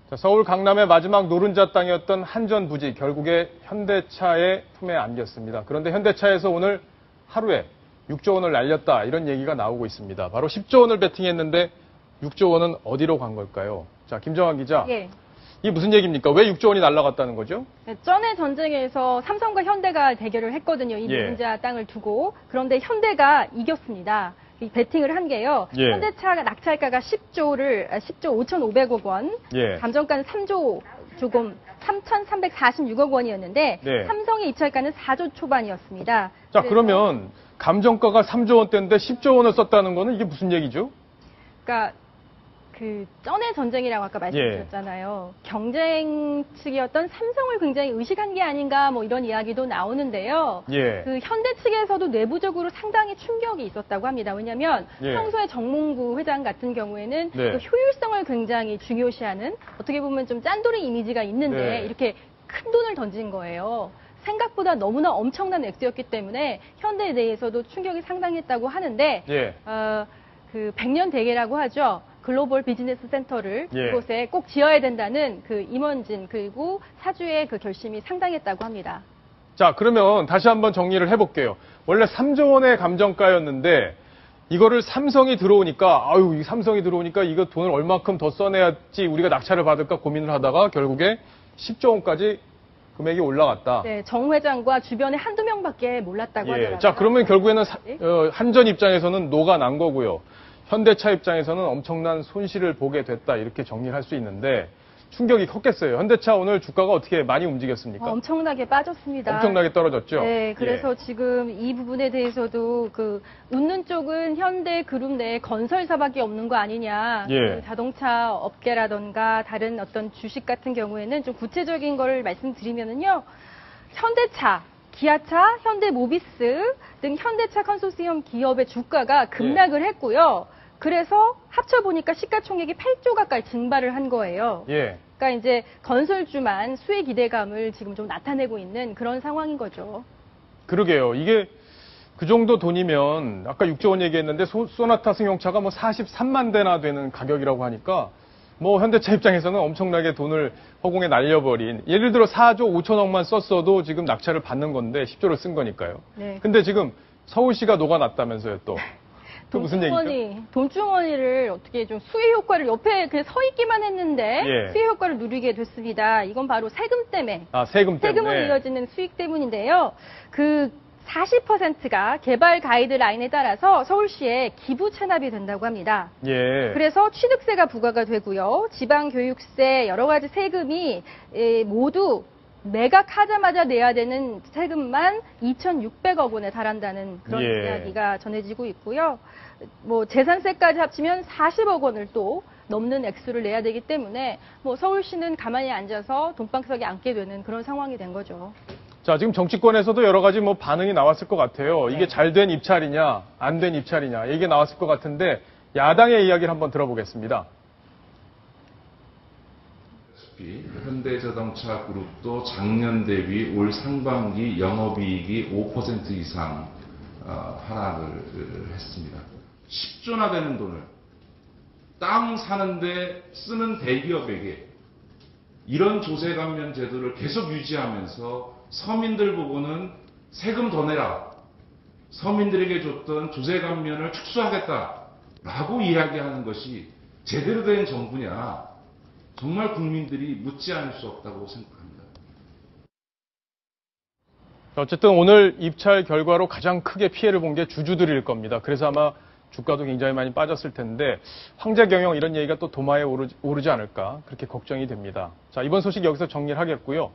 자, 서울 강남의 마지막 노른자 땅이었던 한전 부지 결국에 현대차의 품에 안겼습니다. 그런데 현대차에서 오늘 하루에 6조 원을 날렸다 이런 얘기가 나오고 있습니다. 바로 10조 원을 베팅했는데 6조 원은 어디로 간 걸까요? 자, 김정환 기자. 예. 이게 무슨 얘기입니까? 왜 6조 원이 날아갔다는 거죠? 네, 전에 전쟁에서 삼성과 현대가 대결을 했거든요. 이 노른자 땅을 두고. 그런데 현대가 이겼습니다. 이 베팅을 한 게요. 현대차가 낙찰가가 10조 5,500억 원, 감정가는 3조 조금 3,346억 원이었는데 삼성의 입찰가는 4조 초반이었습니다. 자, 그러면 감정가가 3조 원대인데 10조 원을 썼다는 거는 이게 무슨 얘기죠? 그러니까 그 전의 전쟁이라고 아까 말씀드렸잖아요. 경쟁 측이었던 삼성을 굉장히 의식한 게 아닌가 뭐 이런 이야기도 나오는데요. 그 현대 측에서도 내부적으로 상당히 충격이 있었다고 합니다. 왜냐하면 평소에 정몽구 회장 같은 경우에는 그 효율성을 굉장히 중요시하는 어떻게 보면 좀 짠돌이 이미지가 있는데 이렇게 큰 돈을 던진 거예요. 생각보다 너무나 엄청난 액수였기 때문에 현대에 대해서도 충격이 상당했다고 하는데 그 100년 대계라고 하죠. 글로벌 비즈니스 센터를 이곳에 꼭 지어야 된다는 그 임원진 그리고 사주의 그 결심이 상당했다고 합니다. 자, 그러면 다시 한번 정리를 해볼게요. 원래 3조 원의 감정가였는데 이거를 삼성이 들어오니까 이 삼성이 들어오니까 이거 돈을 얼마큼 더 써내야지 우리가 낙찰을 받을까 고민을 하다가 결국에 10조 원까지 금액이 올라갔다. 네, 정 회장과 주변에 한두 명밖에 몰랐다고 하더라고요. 자, 그러면 결국에는 한전 입장에서는 노가 난 거고요. 현대차 입장에서는 엄청난 손실을 보게 됐다 이렇게 정리를 할 수 있는데 충격이 컸겠어요. 현대차 오늘 주가가 어떻게 많이 움직였습니까? 엄청나게 빠졌습니다. 엄청나게 떨어졌죠? 네, 그래서 지금 이 부분에 대해서도 그 웃는 쪽은 현대그룹 내에 건설사밖에 없는 거 아니냐. 그 자동차 업계라던가 다른 어떤 주식 같은 경우에는 좀 구체적인 거를 말씀드리면은요. 현대차, 기아차, 현대모비스 등 현대차 컨소시엄 기업의 주가가 급락을 했고요. 그래서 합쳐보니까 시가총액이 8조 가까이 증발을 한 거예요. 그러니까 이제 건설주만 수혜 기대감을 지금 좀 나타내고 있는 그런 상황인 거죠. 그러게요. 이게 그 정도 돈이면 아까 6조 원 얘기했는데 소나타 승용차가 뭐 43만 대나 되는 가격이라고 하니까 뭐 현대차 입장에서는 엄청나게 돈을 허공에 날려버린 예를 들어 4조 5천억만 썼어도 지금 낙찰을 받는 건데 10조를 쓴 거니까요. 근데 지금 서울시가 녹아났다면서요 또. 무슨 얘기죠? 돈주머니를 어떻게 좀 수혜 효과를 옆에 그냥 서 있기만 했는데 수혜 효과를 누리게 됐습니다. 이건 바로 세금 때문에. 세금 때문에. 세금으로 이어지는 수익 때문인데요. 그 40%가 개발 가이드라인에 따라서 서울시에 기부 체납이 된다고 합니다. 그래서 취득세가 부과가 되고요. 지방교육세 여러 가지 세금이 모두 매각하자마자 내야 되는 세금만 2,600억 원에 달한다는 그런 이야기가 전해지고 있고요. 뭐 재산세까지 합치면 40억 원을 또 넘는 액수를 내야 되기 때문에 뭐 서울시는 가만히 앉아서 돈방석에 앉게 되는 그런 상황이 된 거죠. 자, 지금 정치권에서도 여러 가지 뭐 반응이 나왔을 것 같아요. 이게 잘 된 입찰이냐, 안 된 입찰이냐, 이게 나왔을 것 같은데 야당의 이야기를 한번 들어보겠습니다. 현대자동차 그룹도 작년 대비 올 상반기 영업이익이 5% 이상 하락을 했습니다. 10조나 되는 돈을 땅 사는데 쓰는 대기업에게 이런 조세 감면 제도를 계속 유지하면서 서민들 보고는 세금 더 내라, 서민들에게 줬던 조세 감면을 축소하겠다라고 이야기하는 것이 제대로 된 정부냐, 정말 국민들이 묻지 않을 수 없다고 생각합니다. 어쨌든 오늘 입찰 결과로 가장 크게 피해를 본 게 주주들일 겁니다. 그래서 아마 주가도 굉장히 많이 빠졌을 텐데 황제 경영 이런 얘기가 또 도마에 오르지 않을까 그렇게 걱정이 됩니다. 자, 이번 소식 여기서 정리를 하겠고요.